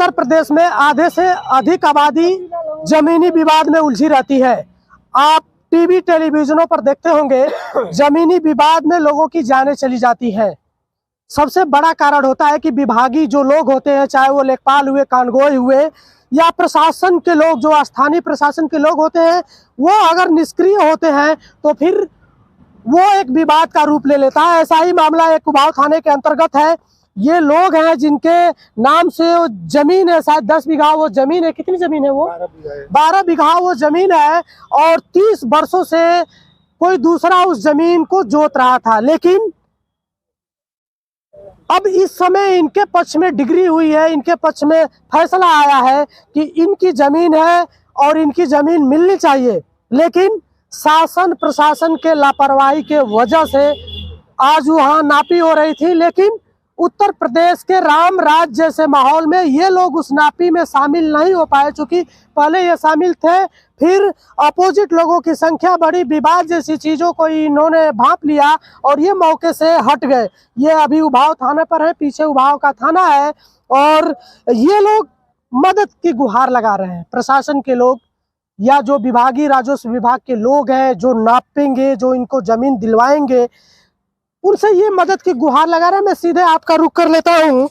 उत्तर प्रदेश में आधे से अधिक आबादी जमीनी विवाद में उलझी रहती है। आप टीवी टेलीविजनों पर देखते होंगे, जमीनी विवाद में लोगों की जानें चली जाती है। सबसे बड़ा कारण होता है कि विभागीय जो लोग होते हैं, चाहे वो लेखपाल हुए, कानगोई हुए या प्रशासन के लोग, जो स्थानीय प्रशासन के लोग होते हैं, वो अगर निष्क्रिय होते हैं तो फिर वो एक विवाद का रूप ले लेता है। ऐसा ही मामला एक कुबाऊ थाने के अंतर्गत है। ये लोग हैं जिनके नाम से वो जमीन है, शायद 10 बीघा वो जमीन है। कितनी जमीन है वो? 12 बीघा वो जमीन है और 30 वर्षों से कोई दूसरा उस जमीन को जोत रहा था। लेकिन अब इस समय इनके पक्ष में डिग्री हुई है, इनके पक्ष में फैसला आया है कि इनकी जमीन है और इनकी जमीन मिलनी चाहिए। लेकिन शासन प्रशासन के लापरवाही के वजह से आज वहां नापी हो रही थी, लेकिन उत्तर प्रदेश के राम राज्य जैसे माहौल में ये लोग उस नापी में शामिल नहीं हो पाए। चूंकि पहले ये शामिल थे, फिर अपोजिट लोगों की संख्या बढ़ी, विवाद जैसी चीजों को इन्होंने भांप लिया और ये मौके से हट गए। ये अभी उभाव थाने पर है, पीछे उभाव का थाना है और ये लोग मदद की गुहार लगा रहे हैं। प्रशासन के लोग या जो विभागीय राजस्व विभाग के लोग हैं, जो नापेंगे, जो इनको जमीन दिलवाएंगे, उनसे ये मदद की गुहार लगा रहे हैं। मैं सीधे आपका रुख कर लेता हूँ।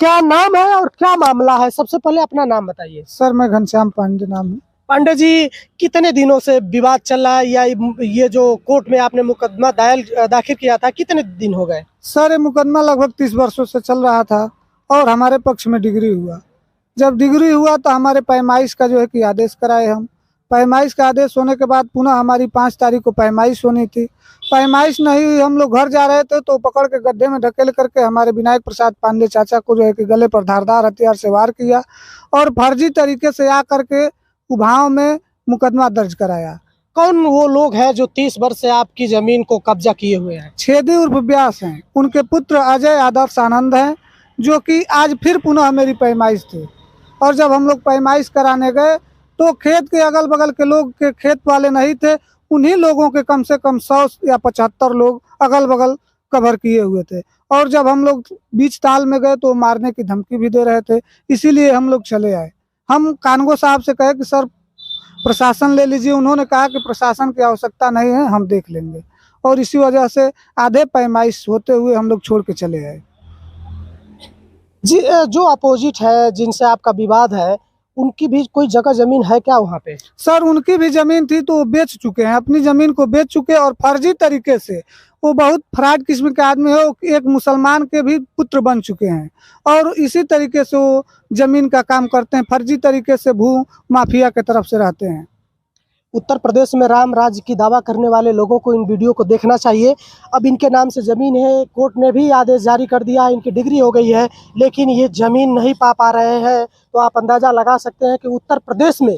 क्या नाम है और क्या मामला है? सबसे पहले अपना नाम बताइए। सर मैं घनश्याम पांडे नाम है। पांडे जी, कितने दिनों से विवाद चल रहा है या ये जो कोर्ट में आपने मुकदमा दाखिल किया था, कितने दिन हो गए? सर ये मुकदमा लगभग 30 वर्षों से चल रहा था और हमारे पक्ष में डिग्री हुआ। जब डिग्री हुआ तो हमारे पैमाइश का जो है कि आदेश कराए हम। पैमाइश का आदेश होने के बाद पुनः हमारी 5 तारीख को पैमाइश होनी थी। पैमाइश नहीं हुई, हम लोग घर जा रहे थे तो पकड़ के गड्ढे में ढकेल करके हमारे विनायक प्रसाद पांडे चाचा को जो है कि गले पर धारदार हथियार से वार किया और फर्जी तरीके से आ करके उभाव में मुकदमा दर्ज कराया। कौन वो लोग हैं जो 30 वर्ष से आपकी जमीन को कब्जा किए हुए हैं? छेदी उर्फ व्यास हैं, उनके पुत्र अजय आदर्श आनंद हैं, जो कि आज फिर पुनः मेरी पैमाइश थी। और जब हम लोग पैमाइश कराने गए तो खेत के अगल बगल के लोग के खेत वाले नहीं थे, उन्हीं लोगों के कम से कम 100 या 75 लोग अगल बगल कवर किए हुए थे। और जब हम लोग बीच ताल में गए तो मारने की धमकी भी दे रहे थे, इसीलिए हम लोग चले आए। हम कानगो साहब से कहे कि सर प्रशासन ले लीजिए, उन्होंने कहा कि प्रशासन की आवश्यकता नहीं है, हम देख लेंगे। और इसी वजह से आधे पैमाइश होते हुए हम लोग छोड़ के चले आए। जी, जो अपोजिट है, जिनसे आपका विवाद है, उनकी भी कोई जगह जमीन है क्या वहाँ पे? सर उनकी भी जमीन थी तो वो बेच चुके हैं, अपनी जमीन को बेच चुके और फर्जी तरीके से, वो बहुत फ्रॉड किस्म के आदमी है, एक मुसलमान के भी पुत्र बन चुके हैं और इसी तरीके से वो जमीन का काम करते हैं, फर्जी तरीके से भू माफिया के तरफ से रहते हैं। उत्तर प्रदेश में राम राज्य की दावा करने वाले लोगों को इन वीडियो को देखना चाहिए। अब इनके नाम से ज़मीन है, कोर्ट ने भी आदेश जारी कर दिया, इनकी डिग्री हो गई है, लेकिन ये ज़मीन नहीं पा रहे हैं। तो आप अंदाज़ा लगा सकते हैं कि उत्तर प्रदेश में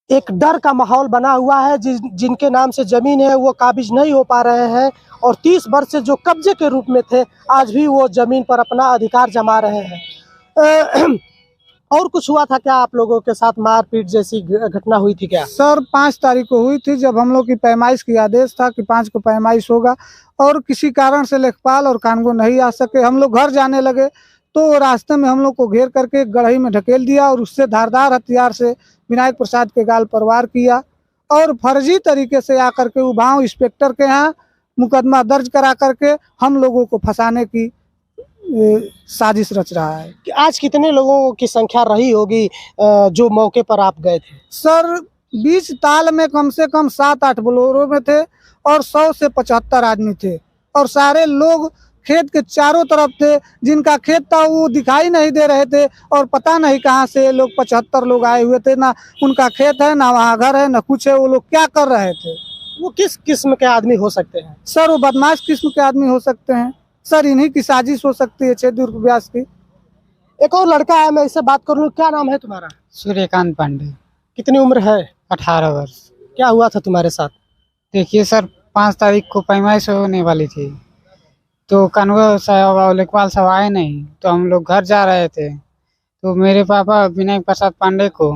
एक डर का माहौल बना हुआ है। जिनके नाम से ज़मीन है वो काबिज नहीं हो पा रहे हैं और 30 वर्ष से जो कब्जे के रूप में थे, आज भी वो ज़मीन पर अपना अधिकार जमा रहे हैं। और कुछ हुआ था क्या आप लोगों के साथ? मारपीट जैसी घटना हुई थी क्या? सर 5 तारीख को हुई थी, जब हम लोग की पैमाइश की आदेश था कि 5 को पैमाइश होगा और किसी कारण से लेखपाल और कानगो नहीं आ सके। हम लोग घर जाने लगे तो रास्ते में हम लोग को घेर करके गढ़ई में ढकेल दिया और उससे धारदार हथियार से विनायक प्रसाद के गाल पर वार किया और फर्जी तरीके से आकर के उभाव इंस्पेक्टर के यहाँ मुकदमा दर्ज करा करके हम लोगों को फंसाने की साजिश रच रहा है। कि आज कितने लोगों की संख्या रही होगी जो मौके पर आप गए थे? सर बीच ताल में कम से कम 7-8 बोलेरो में थे और 100 से 75 आदमी थे और सारे लोग खेत के चारों तरफ थे। जिनका खेत था वो दिखाई नहीं दे रहे थे और पता नहीं कहाँ से लोग 75 लोग आए हुए थे। ना उनका खेत है, ना वहाँ घर है, ना कुछ है। वो लोग क्या कर रहे थे? वो किस किस्म के आदमी हो सकते हैं? सर वो बदमाश किस्म के आदमी हो सकते हैं। सर इन्हीं की साजिश हो सकती है, छेदी उर्फ व्यास की। एक और लड़का है, मैं इससे बात कर लूँ। क्या नाम है तुम्हारा? सूर्यकांत पांडे। कितनी उम्र है? 18 वर्ष। क्या हुआ था तुम्हारे साथ? देखिए सर, 5 तारीख को पैमाइश होने वाली थी तो कानगो साहब और लेखपाल साहब आए नहीं, तो हम लोग घर जा रहे थे तो मेरे पापा विनायक प्रसाद पांडे को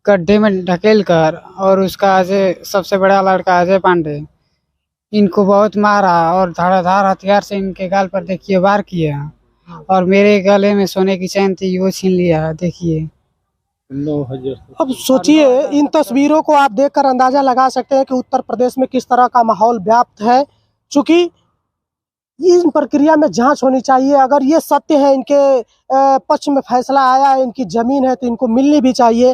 गड्ढे में ढकेल कर और उसका अजय, सबसे बड़ा लड़का अजय पांडे, इनको बहुत मारा और धाराधार हथियार से इनके गाल पर देखिए वार किया और मेरे गले में सोने की चैन थी, वो छीन लिया। देखिए 9,000। अब सोचिए, इन तस्वीरों को आप देखकर अंदाजा लगा सकते हैं कि उत्तर प्रदेश में किस तरह का माहौल व्याप्त है। चूंकि इन प्रक्रिया में जांच होनी चाहिए। अगर ये सत्य है, इनके पक्ष में फैसला आया है, इनकी जमीन है, तो इनको मिलनी भी चाहिए।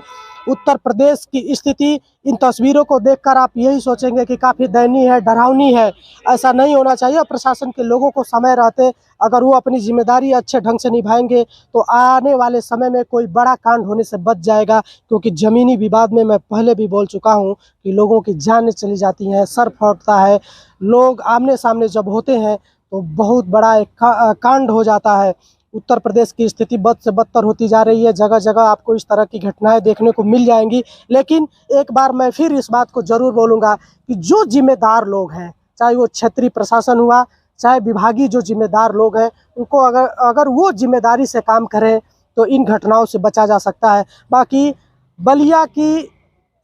उत्तर प्रदेश की स्थिति इन तस्वीरों को देखकर आप यही सोचेंगे कि काफ़ी दयनीय है, डरावनी है। ऐसा नहीं होना चाहिए। और प्रशासन के लोगों को समय रहते अगर वो अपनी जिम्मेदारी अच्छे ढंग से निभाएंगे तो आने वाले समय में कोई बड़ा कांड होने से बच जाएगा। क्योंकि ज़मीनी विवाद में मैं पहले भी बोल चुका हूँ कि लोगों की जानें चली जाती हैं, सर फटता है। लोग आमने सामने जब होते हैं तो बहुत बड़ा एक कांड हो जाता है। उत्तर प्रदेश की स्थिति बद से बदतर होती जा रही है। जगह जगह आपको इस तरह की घटनाएं देखने को मिल जाएंगी। लेकिन एक बार मैं फिर इस बात को ज़रूर बोलूँगा कि जो जिम्मेदार लोग हैं, चाहे वो क्षेत्रीय प्रशासन हुआ, चाहे विभागीय जो जिम्मेदार लोग हैं, उनको अगर वो जिम्मेदारी से काम करें तो इन घटनाओं से बचा जा सकता है। बाकी बलिया की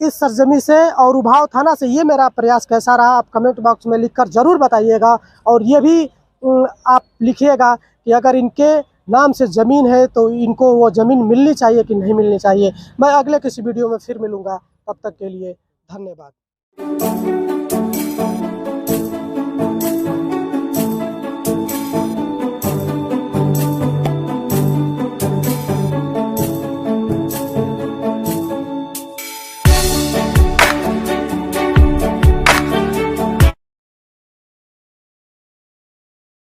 इस सरजमी से और उभाव थाना से ये मेरा प्रयास कैसा रहा, आप कमेंट बॉक्स में लिखकर ज़रूर बताइएगा। और ये भी आप लिखिएगा कि अगर इनके नाम से ज़मीन है तो इनको वो ज़मीन मिलनी चाहिए कि नहीं मिलनी चाहिए। मैं अगले किसी वीडियो में फिर मिलूँगा, तब तक के लिए धन्यवाद।